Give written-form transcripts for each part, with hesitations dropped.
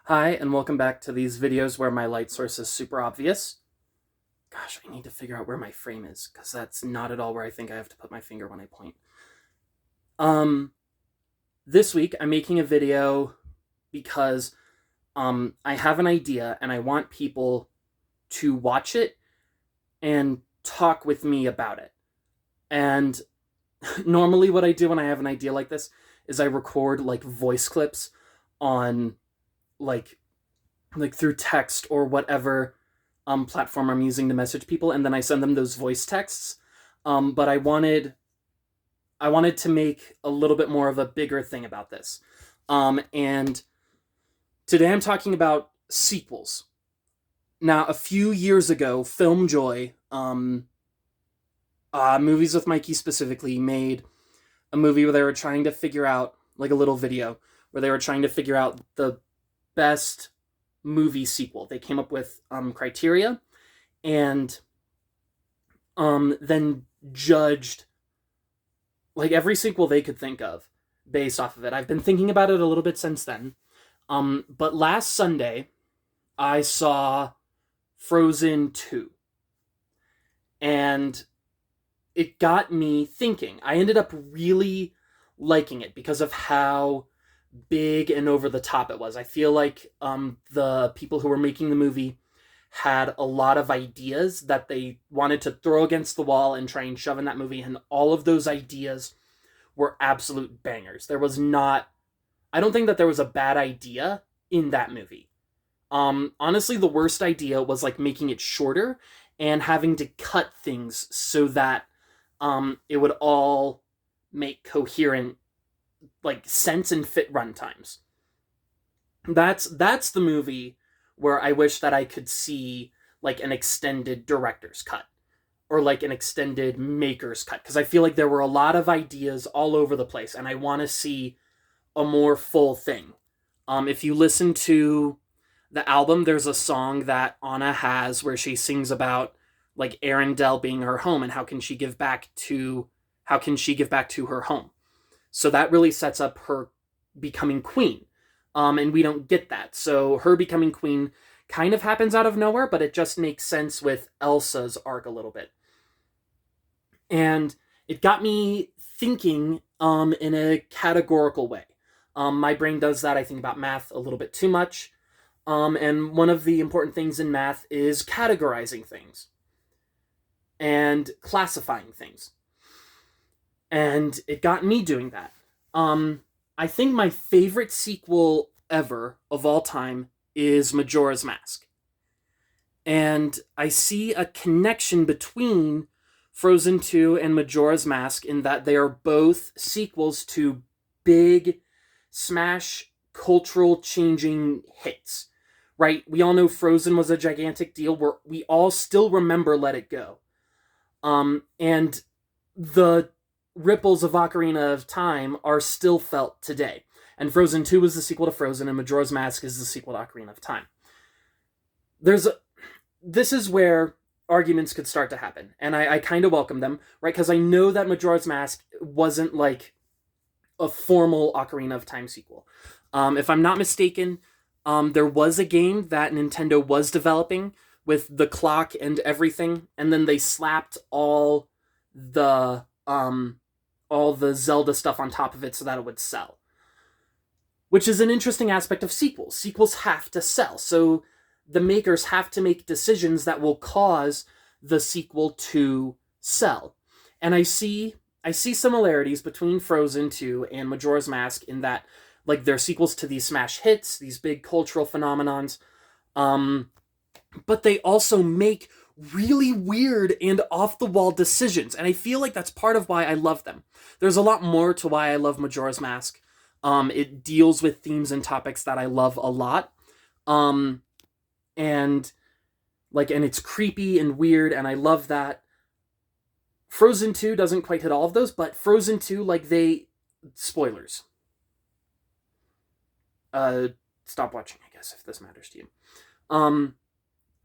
Hi, and welcome back to these videos where my light source is super obvious. Gosh, I need to figure out where my frame is, because that's not at all where I think I have to put my finger when I point. This week I'm making a video because I have an idea and I want people to watch it and talk with me about it. And normally what I do when I have an idea like this is I record like voice clips on like through text or whatever platform I'm using to message people, and then I send them those voice texts. But I wanted to make a little bit more of a bigger thing about this. And today I'm talking about sequels. Now, a few years ago, Film Joy, Movies with Mikey specifically, made a movie where they were trying to figure out, like a little video, where they were trying to figure out the best movie sequel. They came up with criteria and then judged like every sequel they could think of based off of it. I've been thinking about it a little bit since then. But last Sunday, I saw Frozen 2. And it got me thinking. I ended up really liking it because of how big and over the top it was. I feel like the people who were making the movie had a lot of ideas that they wanted to throw against the wall and try and shove in that movie, and all of those ideas were absolute bangers. I don't think that there was a bad idea in that movie. Honestly, the worst idea was like making it shorter and having to cut things so that it would all make coherent like sense and fit runtimes. That's the movie where I wish that I could see like an extended director's cut or like an extended maker's cut, because I feel like there were a lot of ideas all over the place and I want to see a more full thing. If you listen to the album, there's a song that Anna has where she sings about like Arendelle being her home and how can she give back to her home. So that really sets up her becoming queen. And we don't get that. So her becoming queen kind of happens out of nowhere, but it just makes sense with Elsa's arc a little bit. And it got me thinking in a categorical way. My brain does that. I think about math a little bit too much. And one of the important things in math is categorizing things and classifying things. And it got me doing that. I think my favorite sequel ever of all time is Majora's Mask. And I see a connection between Frozen 2 and Majora's Mask in that they are both sequels to big smash cultural changing hits. Right? We all know Frozen was a gigantic deal where we all still remember Let It Go. And the ripples of Ocarina of Time are still felt today. And Frozen 2 is the sequel to Frozen, and Majora's Mask is the sequel to Ocarina of Time. This is where arguments could start to happen, and I kind of welcome them, right? Because I know that Majora's Mask wasn't like a formal Ocarina of Time sequel. If I'm not mistaken, there was a game that Nintendo was developing with the clock and everything, and then they slapped all the Zelda stuff on top of it so that it would sell. Which is an interesting aspect of sequels. Sequels have to sell, so the makers have to make decisions that will cause the sequel to sell. And I see similarities between Frozen 2 and Majora's Mask in that like they're sequels to these smash hits, these big cultural phenomenons. But they also make really weird and off-the-wall decisions, and I feel like that's part of why I love them. There's a lot more to why I love Majora's Mask. It deals with themes and topics that I love a lot. And it's creepy and weird, and I love that. Frozen 2 doesn't quite hit all of those, but Frozen 2, spoilers. Stop watching, I guess, if this matters to you.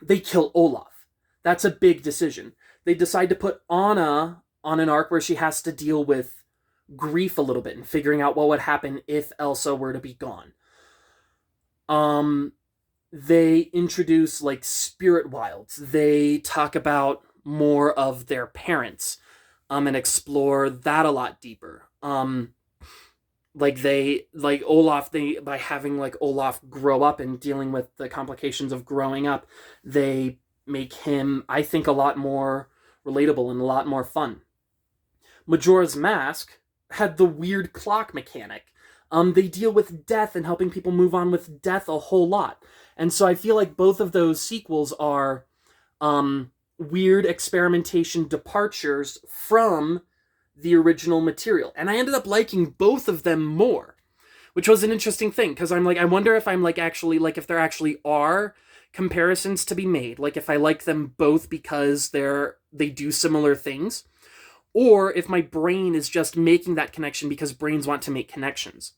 They kill Olaf. That's a big decision. They decide to put Anna on an arc where she has to deal with grief a little bit and figuring out what would happen if Elsa were to be gone. Um, they introduce like spirit wilds. They talk about more of their parents, and explore that a lot deeper. Like they like Olaf, they by having like Olaf grow up and dealing with the complications of growing up, they make him, I think, a lot more relatable and a lot more fun. Majora's Mask had the weird clock mechanic. They deal with death and helping people move on with death a whole lot. And so I feel like both of those sequels are weird experimentation departures from the original material. And I ended up liking both of them more, which was an interesting thing, because I'm like, I wonder if I'm like actually, like if there actually are comparisons to be made. Like if I like them both because they do similar things, or if my brain is just making that connection because brains want to make connections.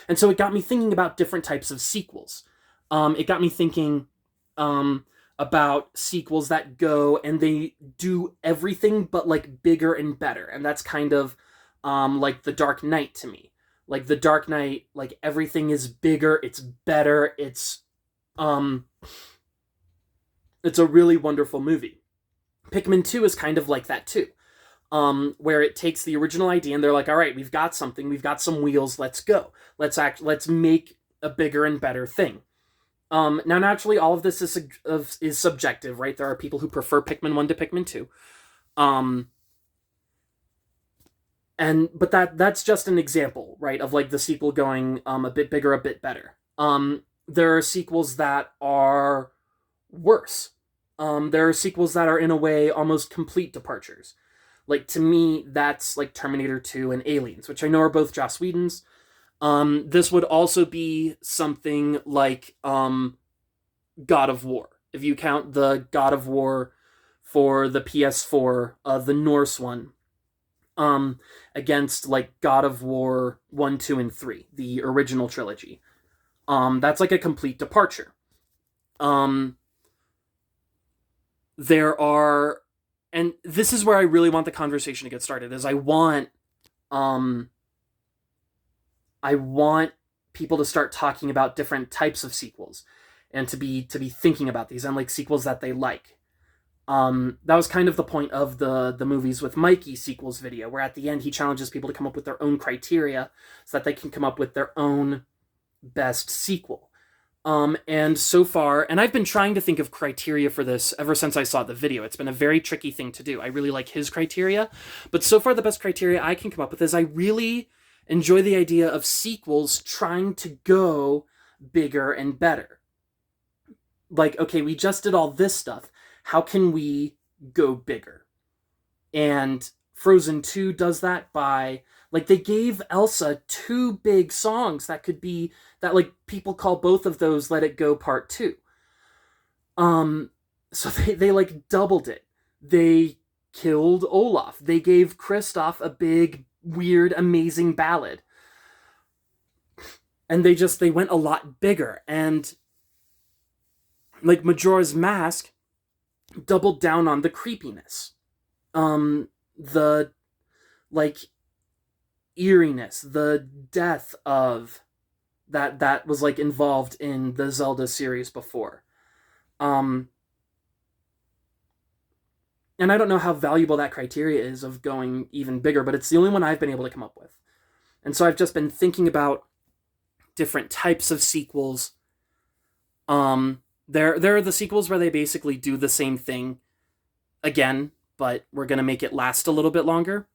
And so it got me thinking about different types of sequels. It got me thinking about sequels that go and they do everything but like bigger and better. And that's kind of like The Dark Knight to me. Like The Dark Knight, like everything is bigger, it's better, it's a really wonderful movie. Pikmin 2 is kind of like that too. Where it takes the original idea and they're like, all right, we've got something, we've got some wheels, let's go. Let's make a bigger and better thing. Now, naturally, all of this is subjective, right? There are people who prefer Pikmin 1 to Pikmin 2. But that's just an example, right, of like the sequel going a bit bigger, a bit better. There are sequels that are worse. There are sequels that are in a way almost complete departures. Like to me, that's like Terminator 2 and Aliens, which I know are both Joss Whedon's. This would also be something like God of War. If you count the God of War for the PS4, the Norse one, against like God of War 1, 2, and 3, the original trilogy. That's like a complete departure. There are, and this is where I really want the conversation to get started, is I want people to start talking about different types of sequels and to be thinking about these and like sequels that they like. That was kind of the point of the Movies with Mikey sequels video, where at the end he challenges people to come up with their own criteria so that they can come up with their own best sequel. And so far, and I've been trying to think of criteria for this ever since I saw the video. It's been a very tricky thing to do. I really like his criteria, but so far the best criteria I can come up with is I really enjoy the idea of sequels trying to go bigger and better. Like, okay, we just did all this stuff. How can we go bigger? And Frozen 2 does that by, like, they gave Elsa 2 big songs that could be, that, like, people call both of those Let It Go Part 2. So they like, doubled it. They killed Olaf. They gave Kristoff a big, weird, amazing ballad. And they went a lot bigger. And, like, Majora's Mask doubled down on the creepiness. The, like, eeriness, the death of that was like involved in the Zelda series before. And I don't know how valuable that criteria is of going even bigger, but it's the only one I've been able to come up with. And so I've just been thinking about different types of sequels. There are the sequels where they basically do the same thing again, but we're going to make it last a little bit longer.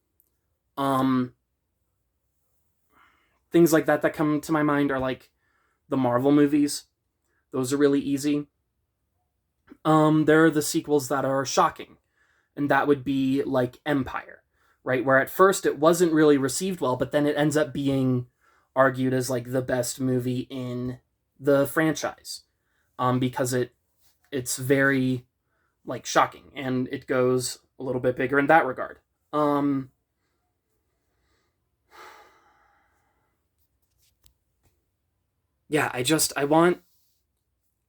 Things like that come to my mind are like the Marvel movies. Those are really easy. There are the sequels that are shocking, and that would be like Empire, right? Where at first it wasn't really received well, but then it ends up being argued as like the best movie in the franchise, because it's very like shocking, and it goes a little bit bigger in that regard. Yeah,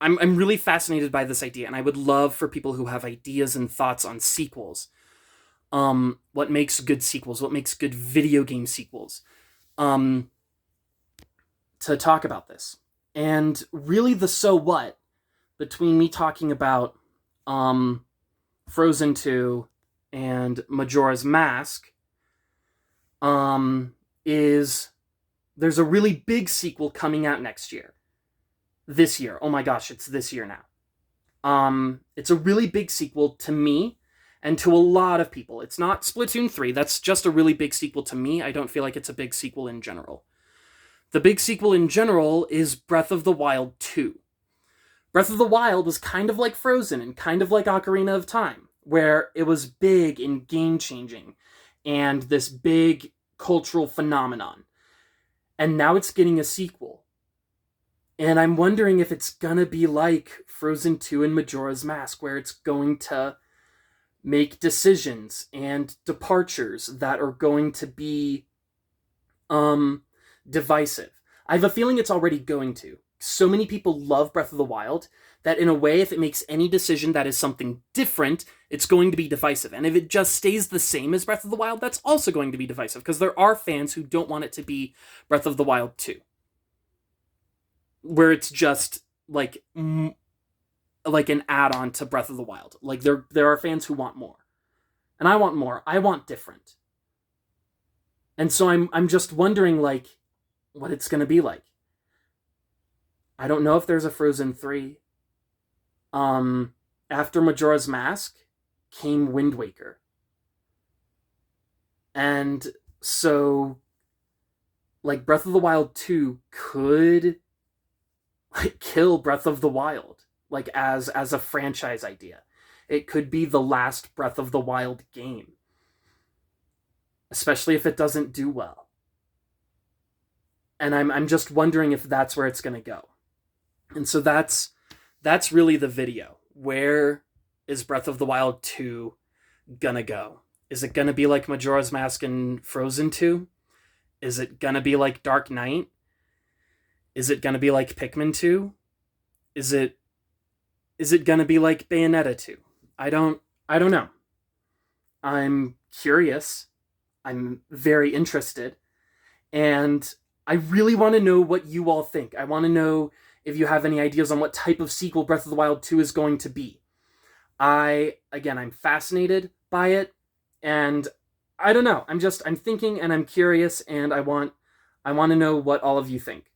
I'm really fascinated by this idea, and I would love for people who have ideas and thoughts on sequels. What makes good sequels? What makes good video game sequels? To talk about this. And really the so what between me talking about Frozen 2 and Majora's Mask is there's a really big sequel coming out next year. This year. Oh my gosh, it's this year now. It's a really big sequel to me and to a lot of people. It's not Splatoon 3. That's just a really big sequel to me. I don't feel like it's a big sequel in general. The big sequel in general is Breath of the Wild 2. Breath of the Wild was kind of like Frozen and kind of like Ocarina of Time, where it was big and game-changing and this big cultural phenomenon. And now it's getting a sequel. And I'm wondering if it's gonna be like Frozen 2 and Majora's Mask, where it's going to make decisions and departures that are going to be divisive. I have a feeling it's already going to. So many people love Breath of the Wild that in a way, if it makes any decision that is something different, it's going to be divisive. And if it just stays the same as Breath of the Wild, that's also going to be divisive, because there are fans who don't want it to be Breath of the Wild 2. Where it's just like an add-on to Breath of the Wild. Like there are fans who want more. And I want more. I want different. And so I'm just wondering like what it's going to be like. I don't know if there's a Frozen 3. After Majora's Mask came Wind Waker. And so like Breath of the Wild 2 could like kill Breath of the Wild, like as a franchise idea. It could be the last Breath of the Wild game, especially if it doesn't do well. And I'm just wondering if that's where it's going to go. And so that's really the video. Where is Breath of the Wild 2 gonna go? Is it gonna be like Majora's Mask and Frozen 2? Is it gonna be like Dark Knight? Is it gonna be like Pikmin 2? Is it gonna be like Bayonetta 2? I don't know. I'm curious. I'm very interested. And I really want to know what you all think. I want to know if you have any ideas on what type of sequel Breath of the Wild 2 is going to be. I'm fascinated by it, and I don't know. I'm thinking and I'm curious, and I want to know what all of you think.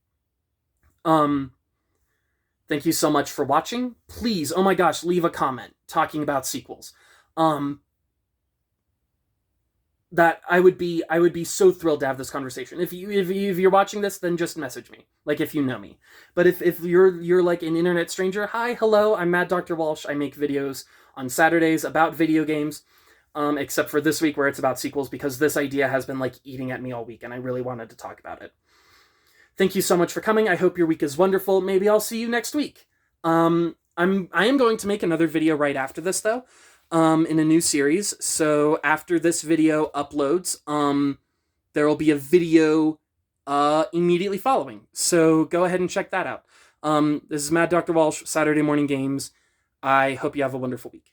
Thank you so much for watching. Please, oh my gosh, leave a comment talking about sequels. That I would be so thrilled to have this conversation. If you're watching this, then just message me, like if you know me. But if you're like an internet stranger, hi, hello, I'm Mad Dr. Walsh. I make videos on Saturdays about video games, except for this week where it's about sequels, because this idea has been like eating at me all week and I really wanted to talk about it. Thank you so much for coming. I hope your week is wonderful. Maybe I'll see you next week. I am going to make another video right after this though. In a new series. So after this video uploads, there will be a video immediately following. So go ahead and check that out. This is Mad Dr. Walsh, Saturday Morning Games. I hope you have a wonderful week.